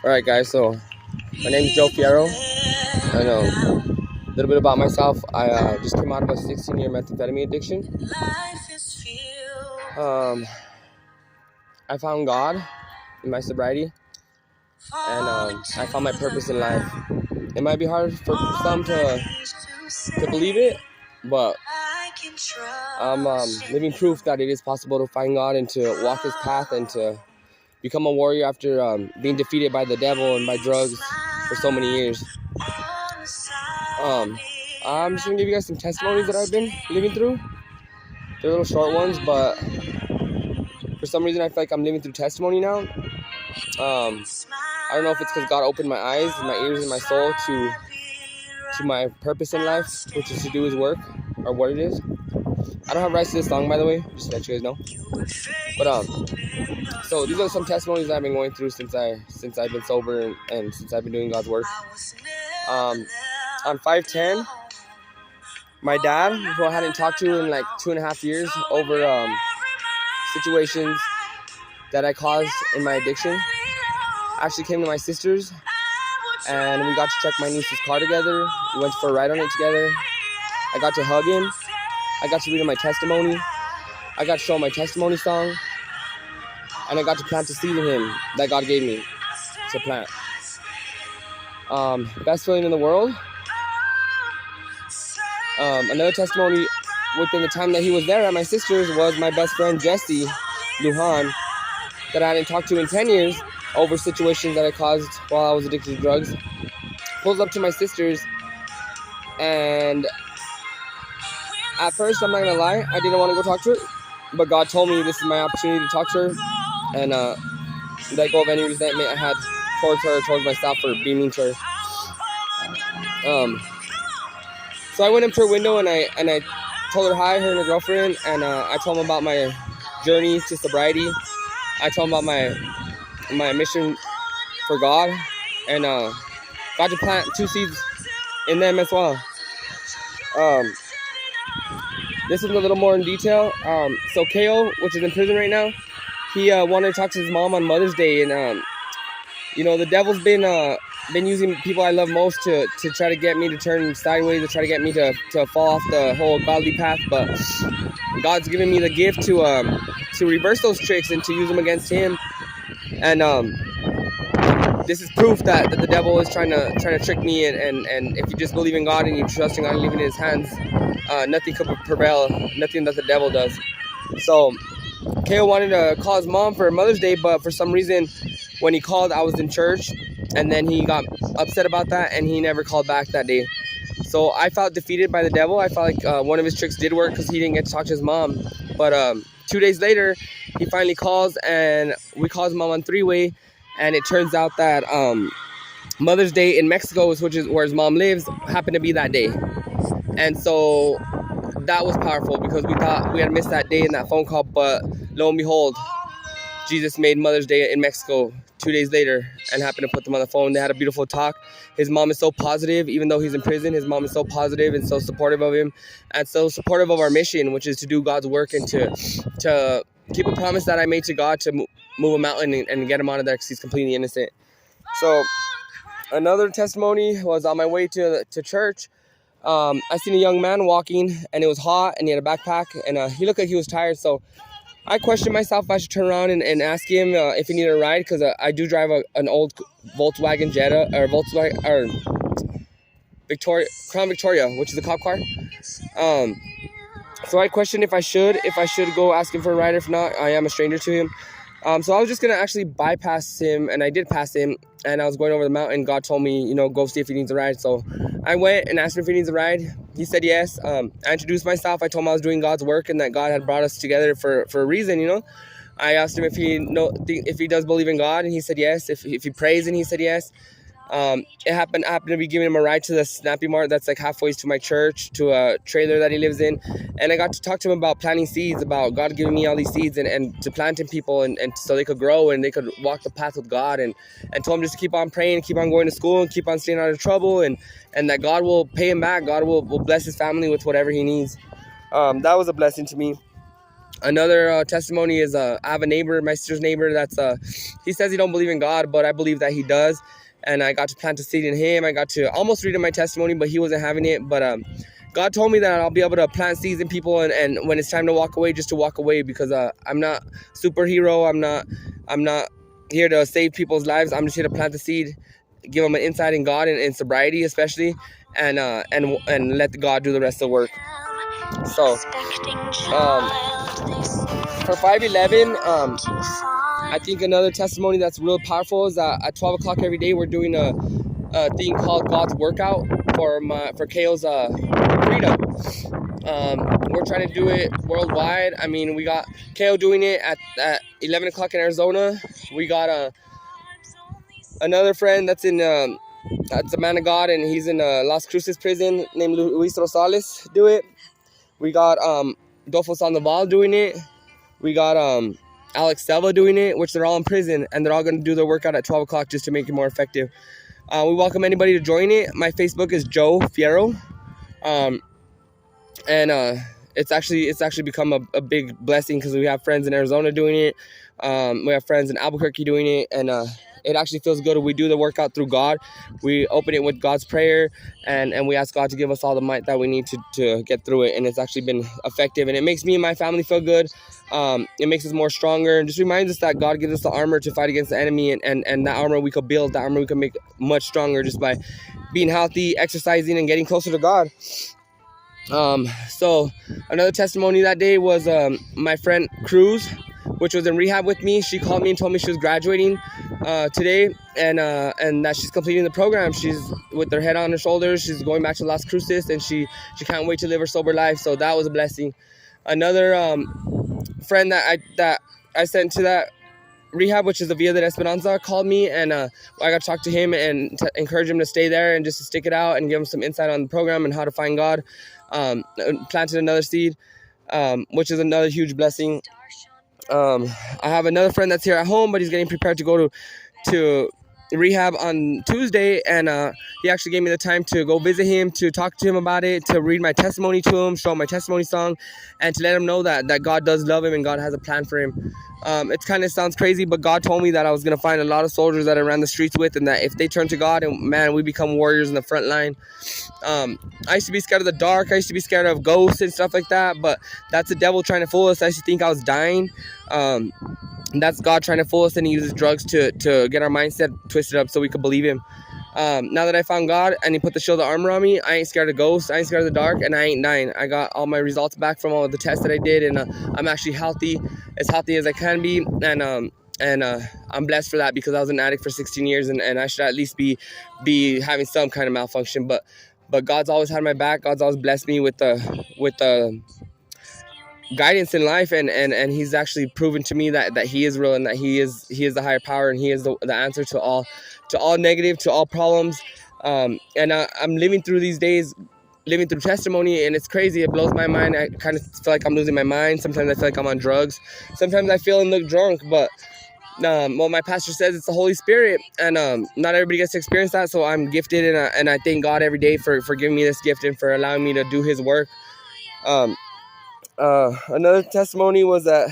Alright guys, so my name is Joe Fierro, and a little bit about myself. I just came out of a 16-year methamphetamine addiction. I found God in my sobriety, and I found my purpose in life. It might be hard for some to believe it, but I'm living proof that it is possible to find God and to walk His path and to become a warrior after being defeated by the devil and by drugs for so many years. I'm just gonna give you guys some testimonies that I've been living through. They're little short ones, but for some reason I feel like I'm living through testimony now. I don't know if it's because God opened my eyes and my ears and my soul to my purpose in life, which is to do His work, or what it is. I don't have rights to this song, by the way, just to let you guys know. But so these are some testimonies that I've been going through since I've been sober and since I've been doing God's work. I'm 5'10". My dad, who I hadn't talked to in like 2.5 years over situations that I caused in my addiction, actually came to my sister's, and we got to check my niece's car together. We went for a ride on it together. I got to hug him. I got to read him my testimony. I got to show him my testimony song. And I got to plant the seed in him that God gave me to plant. Best feeling in the world. Another testimony within the time that he was there at my sister's was my best friend Jesse Lujan, that I hadn't talked to in 10 years over situations that I caused while I was addicted to drugs. Pulls up to my sister's, and at first, I'm not gonna lie, I didn't want to go talk to her, but God told me this is my opportunity to talk to her and let go of any resentment I had towards her, towards myself for being mean to her. So I went up to her window and I told her hi, her and her girlfriend, and I told them about my journey to sobriety. I told them about my mission for God, and got to plant 2 seeds in them as well. This is a little more in detail. So KO, which is in prison right now, he wanted to talk to his mom on Mother's Day, and the devil's been using people I love most to try to get me to turn sideways, to try to get me to fall off the whole godly path. But God's given me the gift to reverse those tricks and to use them against him. And this is proof that the devil is trying to trick me. And if you just believe in God and you trust in God and leave it in His hands, nothing could prevail. Nothing that the devil does. So KO wanted to call his mom for Mother's Day, but for some reason, when he called, I was in church, and then he got upset about that, and he never called back that day. So I felt defeated by the devil. I felt like one of his tricks did work because he didn't get to talk to his mom. But 2 days later, he finally calls, and we call his mom on three-way, and it turns out that Mother's Day in Mexico, which is where his mom lives, happened to be that day. And so that was powerful because we thought we had missed that day in that phone call, but lo and behold, Jesus made Mother's Day in Mexico 2 days later and happened to put them on the phone. They had a beautiful talk. His mom is so positive, even though he's in prison. His mom is so positive and so supportive of him, and so supportive of our mission, which is to do God's work and to keep a promise that I made to God to move a mountain and get him out of there because he's completely innocent. So another testimony was on my way to church. I seen a young man walking, and it was hot, and he had a backpack, and he looked like he was tired. So I questioned myself if I should turn around and ask him if he needed a ride, because I do drive an old Volkswagen Jetta, or Crown Victoria, which is a cop car. So I questioned if I should go ask him for a ride. If not, I am a stranger to him. So I was just gonna actually bypass him, and I did pass him, and I was going over the mountain. God told me, go see if he needs a ride. So I went and asked him if he needs a ride. He said yes. I introduced myself. I told him I was doing God's work and that God had brought us together for a reason. I asked him if he does believe in God, and he said yes. If he prays, and he said yes. I happened to be giving him a ride to the Snappy Mart that's like halfway to my church, to a trailer that he lives in, and I got to talk to him about planting seeds, about God giving me all these seeds and to plant in people and so they could grow and they could walk the path with God, and told him just to keep on praying, keep on going to school, and keep on staying out of trouble, and that God will pay him back. God will bless his family with whatever he needs. That was a blessing to me. Another testimony is I have a neighbor, my sister's neighbor, that's he says he don't believe in God, but I believe that he does. And I got to plant a seed in him. I got to almost read in my testimony, but he wasn't having it. But God told me that I'll be able to plant seeds in people, and when it's time to walk away, just to walk away, because I'm not superhero. I'm not here to save people's lives. I'm just here to plant the seed, give them an insight in God and sobriety, especially, and let God do the rest of the work. So, for 511, I think another testimony that's real powerful is that at 12 o'clock every day we're doing a thing called God's Workout for KO's freedom. We're trying to do it worldwide. I mean, we got KO doing it at 11 o'clock in Arizona. We got another friend that's a man of God, and he's in Las Cruces prison, named Luis Rosales, do it. We got Dolfo Sandoval doing it. We got Alex Selva doing it, which they're all in prison, and they're all going to do their workout at 12 o'clock just to make it more effective. We welcome anybody to join it. My Facebook is Joe Fierro, and it's actually become a big blessing, because we have friends in Arizona doing it. We have friends in Albuquerque doing it, and it actually feels good. We do the workout through God. We open it with God's prayer, and we ask God to give us all the might that we need to get through it. And it's actually been effective, and it makes me and my family feel good. It makes us more stronger, and just reminds us that God gives us the armor to fight against the enemy, and that armor we could build, that armor we can make much stronger just by being healthy, exercising, and getting closer to God. So another testimony that day was my friend Cruz, which was in rehab with me. She called me and told me she was graduating today, and that she's completing the program. She's with her head on her shoulders. She's going back to Las Cruces, and she can't wait to live her sober life. So that was a blessing. Another friend that I sent to that rehab, which is the Villa de Esperanza, called me, and I got to talk to him and to encourage him to stay there and just to stick it out and give him some insight on the program and how to find God. Planted another seed, which is another huge blessing. I have another friend that's here at home, but he's getting prepared to go to rehab on Tuesday, and he actually gave me the time to go visit him, to talk to him about it, to read my testimony to him, show him my testimony song, and to let him know that God does love him and God has a plan for him. It kind of sounds crazy, but God told me that I was going to find a lot of soldiers that I ran the streets with, and that if they turn to God, and man, we become warriors in the front line. I used to be scared of the dark. I used to be scared of ghosts and stuff like that, but that's the devil trying to fool us. I used to think I was dying. That's God trying to fool us, and he uses drugs to get our mindset twisted up so we could believe him. Now that I found God and he put the shield of armor on me, I ain't scared of ghosts, I ain't scared of the dark, and I ain't dying. I got all my results back from all of the tests that I did, and I'm actually healthy as I can be, and I'm blessed for that, because I was an addict for 16 years, and I should at least be having some kind of malfunction, but God's always had my back. God's always blessed me with the guidance in life, and he's actually proven to me that he is real, and that he is the higher power, and he is the answer to all negative, to all problems. And I'm living through these days, living through testimony, and it's crazy. It blows my mind. I kind of feel like I'm losing my mind. Sometimes I feel like I'm on drugs. Sometimes I feel and look drunk, but well, my pastor says it's the Holy Spirit, and not everybody gets to experience that, so I'm gifted, and I thank God every day for giving me this gift and for allowing me to do his work. Another testimony was that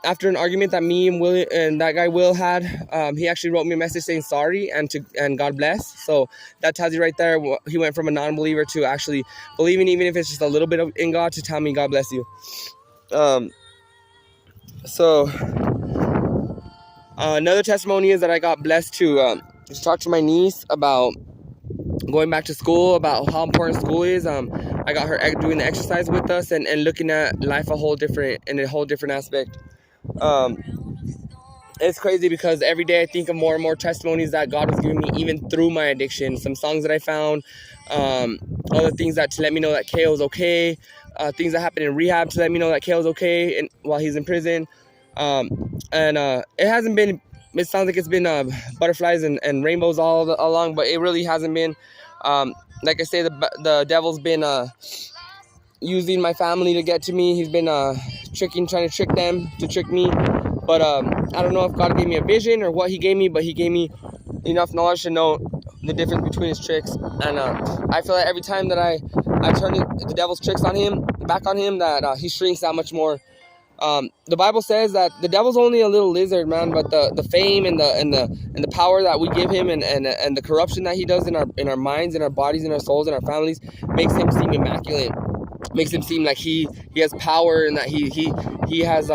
after an argument that me and that guy Will had, he actually wrote me a message saying sorry and God bless. So that tells you right there, he went from a non-believer to actually believing, even if it's just a little bit in God, to tell me God bless you. So another testimony is that I got blessed to talk to my niece about going back to school, about how important school is. I got her doing the exercise with us and looking at life in a whole different aspect. It's crazy because every day I think of more and more testimonies that God was giving me, even through my addiction. Some songs that I found, other things that to let me know that KO's okay, things that happened in rehab to let me know that KO's okay and while he's in prison. It hasn't been, it sounds like it's been butterflies and rainbows all along, but it really hasn't been. Like I say, the devil's been using my family to get to me. He's been trying to trick them to trick me. But I don't know if God gave me a vision or what he gave me, but he gave me enough knowledge to know the difference between his tricks. And I feel like every time that I turn the devil's tricks on him, back on him, that he shrinks that much more. The Bible says that the devil's only a little lizard, man, but the fame and the power that we give him, and the corruption that he does in our minds, in our bodies, in our souls, in our families, makes him seem immaculate. Makes him seem like he has power, and that he has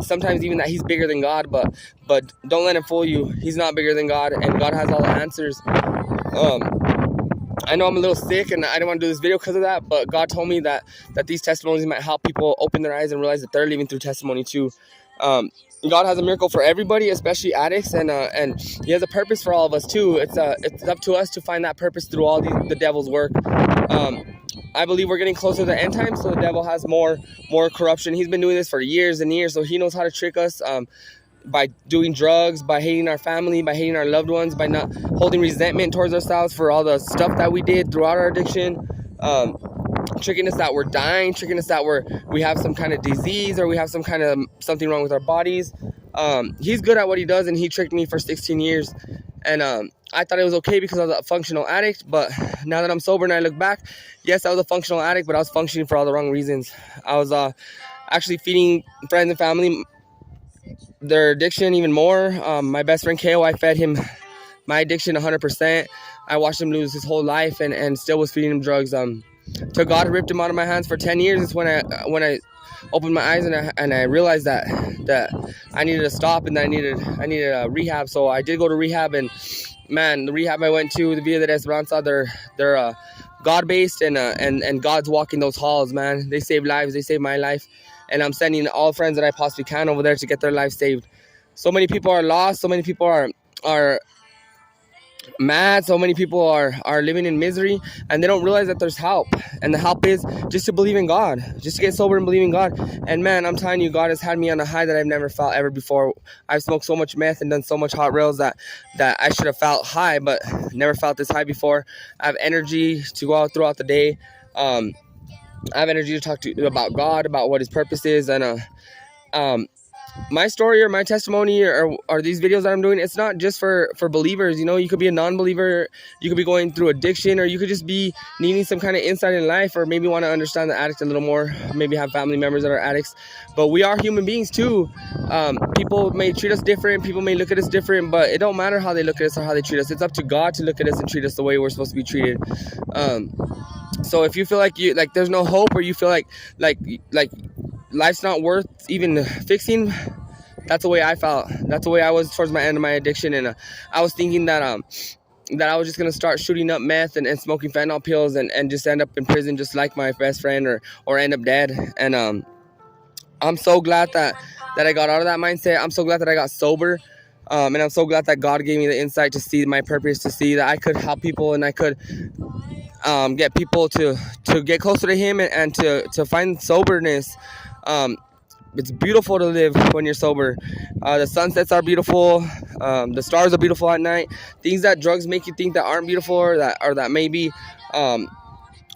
sometimes even that he's bigger than God. But don't let him fool you. He's not bigger than God, and God has all the answers. I know I'm a little sick, and I didn't want to do this video because of that, but God told me that these testimonies might help people open their eyes and realize that they're living through testimony too. God has a miracle for everybody, especially addicts, and he has a purpose for all of us too. It's up to us to find that purpose through all the devil's work. I believe we're getting closer to the end time, so the devil has more corruption. He's been doing this for years and years, so he knows how to trick us. By doing drugs, by hating our family, by hating our loved ones, by not holding resentment towards ourselves for all the stuff that we did throughout our addiction, tricking us that we're dying, tricking us that we have some kind of disease, or we have some kind of something wrong with our bodies. He's good at what he does, and he tricked me for 16 years. And I thought it was okay because I was a functional addict, but now that I'm sober and I look back, yes, I was a functional addict, but I was functioning for all the wrong reasons. I was actually feeding friends and family their addiction even more. My best friend KO, I fed him my addiction 100%. I watched him lose his whole life, and still was feeding him drugs. Till God ripped him out of my hands for 10 years. It's when I opened my eyes, and I realized that I needed to stop, and that I needed a rehab. So I did go to rehab, and man, the rehab I went to, the Villa de Esperanza, they're God-based, and God's walking those halls, man. They save lives. They saved my life. And I'm sending all friends that I possibly can over there to get their lives saved. So many people are lost. So many people are mad. So many people are living in misery, and they don't realize that there's help. And the help is just to believe in God, just to get sober and believe in God. And man, I'm telling you, God has had me on a high that I've never felt ever before. I've smoked so much meth and done so much hot rails that I should have felt high, but never felt this high before. I have energy to go out throughout the day. I have energy to talk to you about God, about what his purpose is. And my story or my testimony or these videos that I'm doing, it's not just for believers. You know, you could be a non-believer, you could be going through addiction, or you could just be needing some kind of insight in life, or maybe want to understand the addict a little more, maybe have family members that are addicts. But we are human beings too. People may treat us different, people may look at us different, but it don't matter how they look at us or how they treat us. It's up to God to look at us and treat us the way we're supposed to be treated. So if you feel like there's no hope, or you feel like life's not worth even fixing, that's the way I felt. That's the way I was towards my end of my addiction. And I was thinking that I was just gonna start shooting up meth and smoking fentanyl pills and just end up in prison just like my best friend, or end up dead. And I'm so glad that I got out of that mindset. I'm so glad that I got sober. And I'm so glad that God gave me the insight to see my purpose, to see that I could help people, and I could get people to get closer to him, and to find soberness. It's beautiful to live when you're sober. The sunsets are beautiful. The stars are beautiful at night. Things that drugs make you think that aren't beautiful, or that may be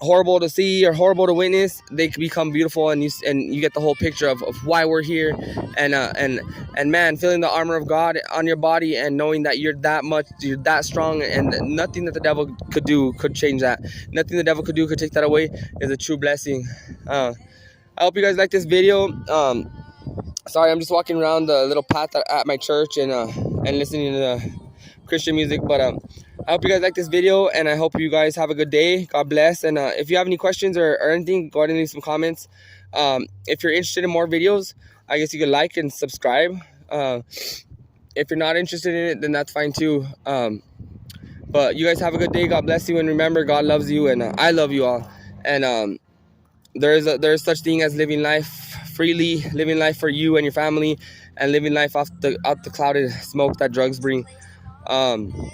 horrible to see or horrible to witness, they can become beautiful, and you get the whole picture of why we're here. And man, feeling the armor of God on your body, and knowing that you're that strong, and nothing that the devil could do could change that. Nothing the devil could do could take that away, is a true blessing. I hope you guys like this video. Sorry, I'm just walking around the little path at my church, and listening to the Christian music. But I hope you guys like this video, and I hope you guys have a good day. God bless. And if you have any questions or anything, go ahead and leave some comments. If you're interested in more videos, I guess you could like and subscribe. If you're not interested in it, then that's fine too. But you guys have a good day. God bless you, and remember, God loves you, and I love you all. And there's such thing as living life freely, living life for you and your family, and living life out the clouded smoke that drugs bring.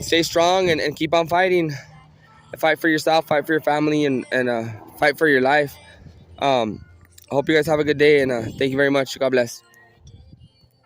Stay strong and keep on fighting. Fight for yourself, fight for your family, and fight for your life. I hope you guys have a good day, and thank you very much. God bless.